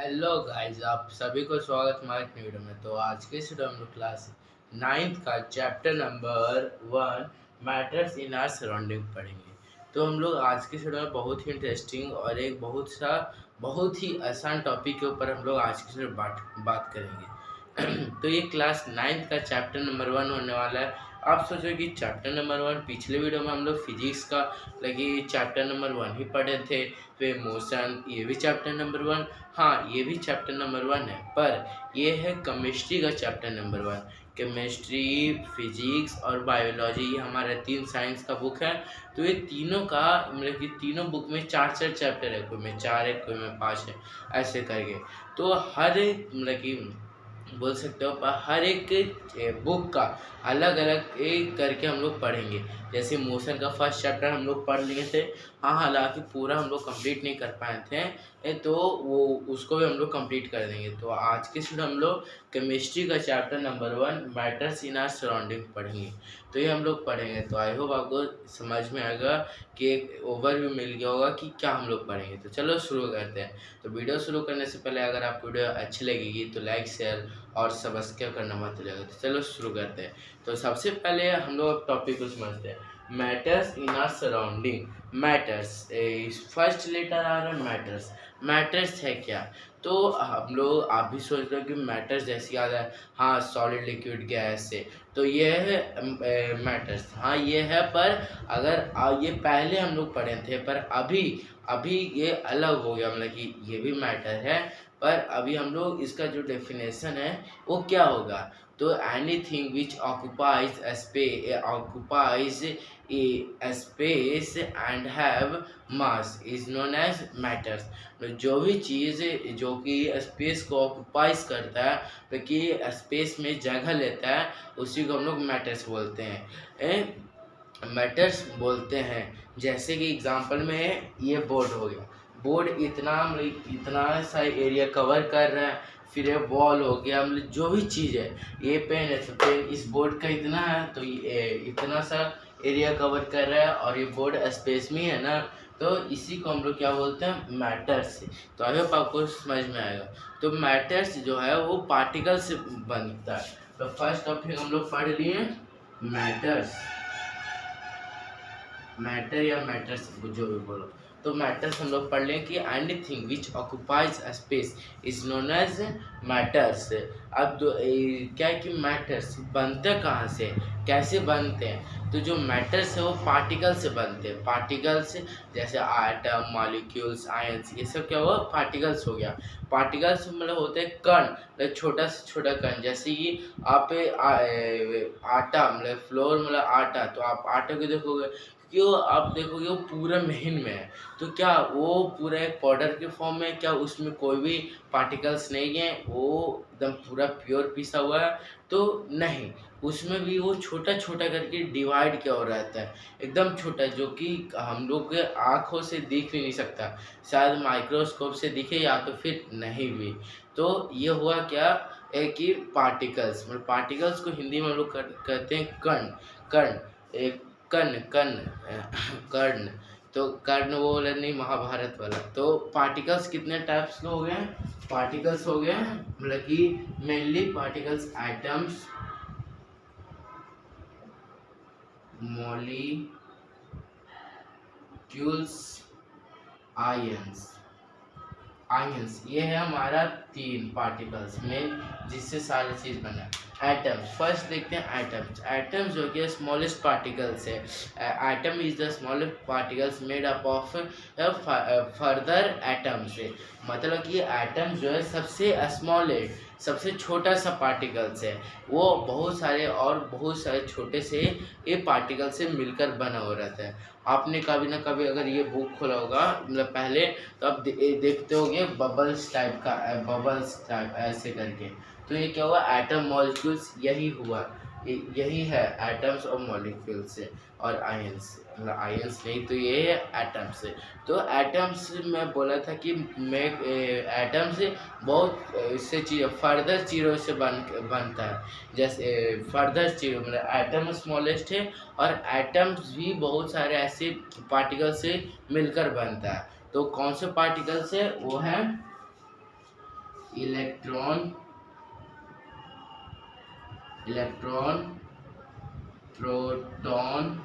Hello guys, आप सभी को स्वागत हमारे नई वीडियो में। तो आज के इस वीडियो में हम लोग क्लास 9th का chapter number 1 matters in our surrounding पढ़ेंगे। तो हम लोग आज के इस वीडियो में बहुत ही इंटरेस्टिंग और एक बहुत ही आसान टॉपिक के ऊपर हम लोग आज की वीडियो में बात करेंगे। तो ये क्लास 9th का चैप्टर नंबर 1 होने वाला है। आप सोचो कि चैप्टर नंबर 1 पिछले वीडियो में हम लोग फिजिक्स का लगी चैप्टर नंबर 1 ही पढ़े थे, फिर मोशन ये भी चैप्टर नंबर 1। हाँ, ये भी चैप्टर नंबर 1 है, पर ये है केमिस्ट्री का चैप्टर नंबर 1। केमिस्ट्री, फिजिक्स और बायोलॉजी, ये हमारा 3 साइंस का बुक है। तो ये तीनों का मतलब कि तीनों बुक में 4-4 चैप्टर है, कोई में 4 है, कोई में 5 है, ऐसे करके। तो हर एक मतलब कि बोल सकते हो पर हर एक बुक का अलग अलग एक करके हम लोग पढ़ेंगे। जैसे मोशन का फर्स्ट चैप्टर हम लोग पढ़ लिए थे। हाँ, हालांकि पूरा हम लोग कंप्लीट नहीं कर पाए थे, तो वो उसको भी हम लोग कंप्लीट कर देंगे। तो आज के स्टूडेंट हम लोग केमिस्ट्री का chapter number 1 matters in our surrounding पढ़ेंगे। तो ये हम लोग पढ़ेंगे। तो आई होप आपको समझ में आएगा कि एक ओवरव्यू मिल गया होगा कि क्या हम लोग पढ़ेंगे। तो चलो शुरू करते हैं। तो वीडियो शुरू करने से पहले अगर आपको वीडियो अच्छी लगेगी तो लाइक, शेयर और सब्सक्राइब करना मत भूलिएगा। तो चलो शुरू करते हैं। तो सबसे पहले हम लोग टॉपिक को समझते हैं। Matters in our surrounding. Matters, first letter आ रहा है मैटर्स। मैटर्स है क्या? तो हम लोग आप भी सोच रहे हो कि मैटर्स जैसे याद है, हाँ, सॉलिड, लिक्विड, गैस से। तो ये है मैटर्स। हाँ ये है, पर अगर ये पहले हम लोग पढ़े थे, पर अभी अभी ये अलग हो गया। मतलब कि ये भी मैटर है, पर अभी हम लोग इसका जो डेफिनेशन है वो क्या होगा। तो anything which occupies a space and have mass is known as matters. जो भी चीज़ जो कि स्पेस को ऑक्युपाइज करता है, तो कि स्पेस में जगह लेता है, उसी को हम लोग मैटर्स बोलते हैं। मैटर्स बोलते हैं। जैसे कि एग्जांपल में ये बोर्ड हो गया। बोर्ड इतना सा एरिया कवर कर रहा है। फिर ये वॉल हो गया, मतलब जो भी चीज़ है, ये पेन है तो पेन इस बोर्ड का इतना है, तो ये इतना सा एरिया कवर कर रहा है और ये बोर्ड स्पेस में है ना। तो इसी को हम लोग क्या बोलते हैं, मैटर्स। तो आई होप आपको समझ में आएगा। तो मैटर्स जो है वो पार्टिकल से बनता है। तो फर्स्ट टॉपिक हम लोग पढ़ लिए मैटर्स। मैटर या मैटर्स जो भी बोलो। तो मैटर्स हम लोग पढ़ लें कि anything which occupies space is known as matters. अब क्या है कि मैटर्स बनते कहाँ से, कैसे बनते हैं। तो जो मैटर्स है वो पार्टिकल से बनते हैं। पार्टिकल्स जैसे एटम, मॉलिक्यूल्स, आयंस, ये सब क्या हुआ, पार्टिकल्स हो गया। पार्टिकल्स मतलब होते हैं कण, मतलब छोटा से छोटा कण। जैसे कि आप आटा मतलब फ्लोर मतलब आटा, तो आप आटे को देखोगे कि वो आप देखोगे वो पूरा महीन में है। तो क्या वो पूरा एक पाउडर के फॉर्म में, क्या उसमें कोई भी पार्टिकल्स नहीं है, वो एकदम पूरा प्योर पिसा हुआ है? तो नहीं, उसमें भी वो छोटा छोटा करके डिवाइड किया हो रहता है, एकदम छोटा, जो कि हम लोग के आँखों से दिख भी नहीं सकता। शायद माइक्रोस्कोप से दिखे या तो फिर नहीं भी। तो ये हुआ क्या कि पार्टिकल्स, मतलब पार्टिकल्स को हिंदी में हम लोग कहते हैं कण। कण एक कर्ण कर्ण कर्ण। तो कर्ण वो वाला नहीं, महाभारत वाला। तो पार्टिकल्स कितने टाइप्स के हो गए? पार्टिकल्स हो गए मतलब कि mainly particles atoms, molecules, ions. Ions ये है हमारा 3 पार्टिकल्स में जिससे सारी चीज़ बना। एटम्स, फर्स्ट देखते हैं एटम्स। एटम्स जो कि स्मॉलेस्ट पार्टिकल्स है। Atom is the smallest particles made up of further atoms. मतलब कि एटम जो है सबसे स्मॉलेस्ट, सबसे छोटा सा पार्टिकल्स है। वो बहुत सारे छोटे से ये पार्टिकल से मिलकर बना हो रहता है। आपने कभी ना कभी अगर ये बुक खोला होगा मतलब पहले, तो आप देखते होंगे बबल्स टाइप का, बबल्स टाइप ऐसे करके। तो ये क्या हुआ, एटम मॉलिक्यूल्स, यही हुआ, यही है एटम्स और मॉलिक्यूल्स से। और आयंस, मतलब आयंस नहीं, तो ये है एटम्स। तो एटम्स में बोला था कि मैं एटम्स बहुत इससे चीज़ फर्दर चीज़ों से बनता है। जैसे फर्दर चीज़ मतलब एटम स्मॉलेस्ट है, और एटम्स भी बहुत सारे ऐसे पार्टिकल से मिलकर बनता है। तो कौन से पार्टिकल से, वो है electron proton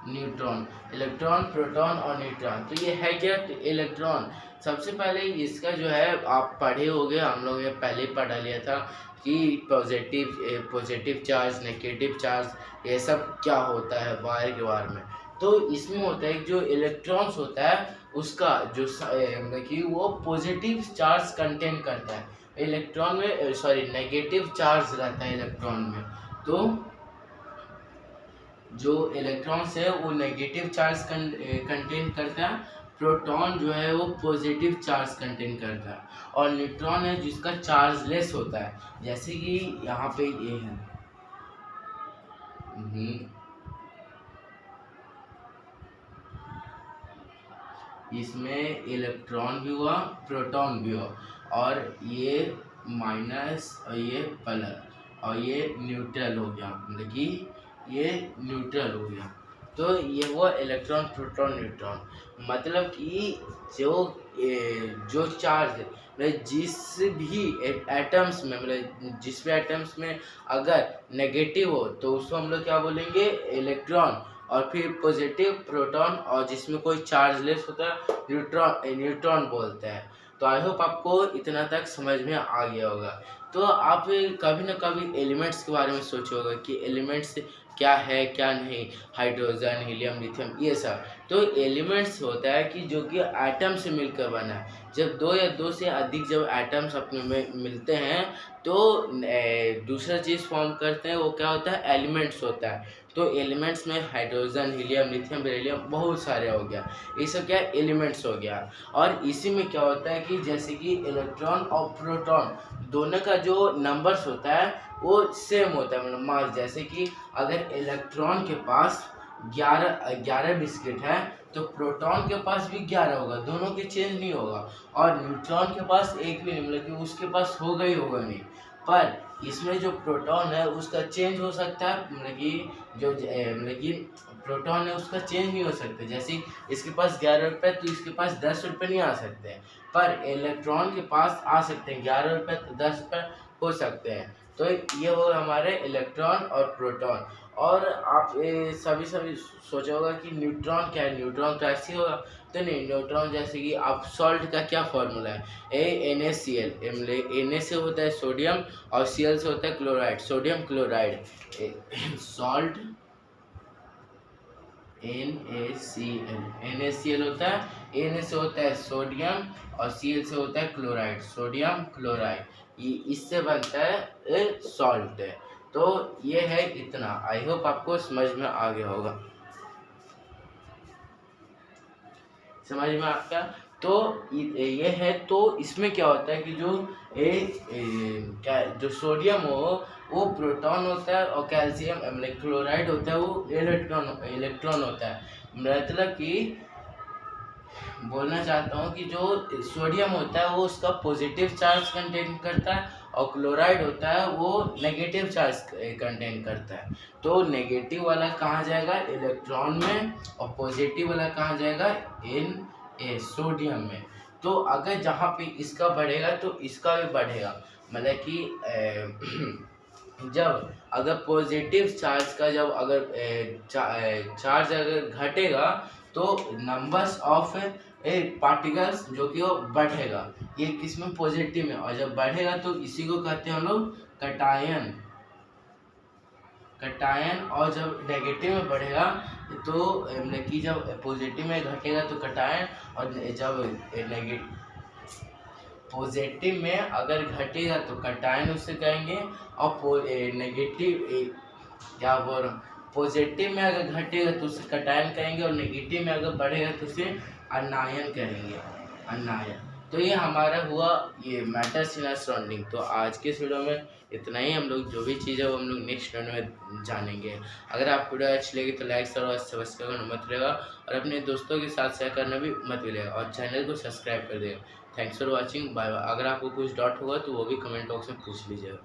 neutron, electron proton और न्यूट्रॉन। तो ये है क्या, इलेक्ट्रॉन। सबसे पहले इसका जो है आप पढ़े होंगे, हम लोग ये पहले ही पढ़ा लिया था कि पॉजिटिव चार्ज, नेगेटिव चार्ज ये सब क्या होता है वायर के बारे में। तो इसमें होता है जो इलेक्ट्रॉन्स होता है उसका जो मतलब कि वो पॉजिटिव चार्ज कंटेन करता है। इलेक्ट्रॉन में नेगेटिव चार्ज रहता है इलेक्ट्रॉन में। तो जो इलेक्ट्रॉन्स है वो नेगेटिव चार्ज कंटेन करता है, प्रोटॉन जो है वो पॉजिटिव चार्ज कंटेन करता है, और न्यूट्रॉन है जिसका चार्जलेस होता है, जैसे कि यहाँ पे ये है। इसमें इलेक्ट्रॉन भी हुआ, प्रोटॉन भी हुआ, और ये माइनस और ये प्लस और ये न्यूट्रल हो गया, मतलब कि ये न्यूट्रल हो गया। तो ये हुआ इलेक्ट्रॉन प्रोटॉन न्यूट्रॉन। मतलब कि जो चार्ज मतलब जिस भी एटम्स में, मतलब जिस भी एटम्स में अगर नेगेटिव हो तो उसको हम लोग क्या बोलेंगे, इलेक्ट्रॉन। और फिर पॉजिटिव प्रोटॉन, और जिसमें कोई चार्जलेस होता है न्यूट्रॉन बोलते हैं। तो आई होप आपको इतना तक समझ में आ गया होगा। तो आप कभी ना कभी एलिमेंट्स के बारे में सोचे होगा कि एलिमेंट्स क्या है क्या नहीं, हाइड्रोजन, हीलियम, लिथियम, ये सब। तो एलिमेंट्स होता है कि जो कि एटम से मिलकर बना है। जब दो या दो से अधिक जब एटम्स अपने में मिलते हैं तो दूसरा चीज़ फॉर्म करते हैं, वो क्या होता है, एलिमेंट्स होता है। तो एलिमेंट्स में हाइड्रोजन, हीलियम, लिथियम, बेरिलियम बहुत सारे हो गया, ये सब क्या एलिमेंट्स हो गया। और इसी में क्या होता है कि जैसे कि इलेक्ट्रॉन और प्रोटॉन दोनों का जो नंबर्स होता है वो सेम होता है, मतलब मास। जैसे कि अगर इलेक्ट्रॉन के पास 11 बिस्किट है तो प्रोटॉन के पास भी 11 होगा, दोनों के चेंज नहीं होगा। और न्यूट्रॉन के पास एक भी नहीं, मतलब कि उसके पास होगा ही होगा नहीं। पर इसमें जो प्रोटॉन है उसका चेंज हो सकता है, मतलब कि मतलब कि प्रोटॉन है उसका चेंज नहीं हो सकता। जैसे इसके पास 11 रुपये तो इसके पास 10 रुपये नहीं आ सकते हैं, पर इलेक्ट्रॉन के पास आ सकते हैं, 11 रुपये तो 10 रुपये हो सकते हैं। तो ये हो हमारे इलेक्ट्रॉन और प्रोटॉन। और आप सभी सोचा होगा कि न्यूट्रॉन क्या है, न्यूट्रॉन तो ऐसे होगा। तो नहीं, न्यूट्रॉन जैसे कि आप सॉल्ट का क्या फॉर्मूला है, Na से होता है सोडियम और Cl से होता है chloride, sodium chloride. Salt NaCl होता है, Na से होता है सोडियम और Cl से होता है क्लोराइड, सोडियम क्लोराइड। ये इससे बनता है सॉल्ट। तो ये है इतना। आई होप आपको समझ में आ गया होगा, समझ में आपका। तो ये है। तो इसमें क्या होता है कि जो सोडियम हो वो प्रोटॉन होता है, और कैल्शियम मतलब क्लोराइड होता है वो इलेक्ट्रॉन होता है। मतलब कि बोलना चाहता हूँ कि जो सोडियम होता है वो उसका पॉजिटिव चार्ज कंटेन करता है, और क्लोराइड होता है वो नेगेटिव चार्ज कंटेन करता है। तो नेगेटिव वाला कहाँ जाएगा, इलेक्ट्रॉन में, और पॉजिटिव वाला कहाँ जाएगा, सोडियम में। तो अगर जहाँ पे इसका बढ़ेगा तो इसका भी बढ़ेगा, मतलब कि जब अगर पॉजिटिव चार्ज का जब अगर चार्ज अगर घटेगा तो नंबर्स ऑफ पार्टिकल्स जो कि वो बढ़ेगा, ये किसमें, पॉजिटिव में। और जब बढ़ेगा तो इसी को कहते हैं हम लोग कटायन। और जब नेगेटिव में बढ़ेगा तो मतलब कि जब पॉजिटिव में घटेगा तो कटायन, और जब पॉजिटिव में अगर घटेगा तो कटायन उसे कहेंगे। और नेगेटिव क्या बोल रहा हूँ, पॉजिटिव में अगर घटेगा तो उसे कटायन कहेंगे, और नेगेटिव में अगर बढ़ेगा तो उसे अनायन कहेंगे, अनायन। तो ये हमारा हुआ ये मैटर्स इन आवर सराउंडिंग। तो आज के इस वीडियो में इतना ही। हम लोग जो भी चीज़ है वो हम लोग नेक्स्ट वीडियो में जानेंगे। अगर आपको वीडियो अच्छी लगी तो लाइक और सब्सक्राइब करना मत भूलिएगा, और अपने दोस्तों के साथ शेयर करना भी मत भूलिएगा, और चैनल को सब्सक्राइब कर देगा। Thanks for watching, bye bye. अगर आपको कुछ डाउट होगा तो वो भी कमेंट बॉक्स में पूछ लीजिएगा।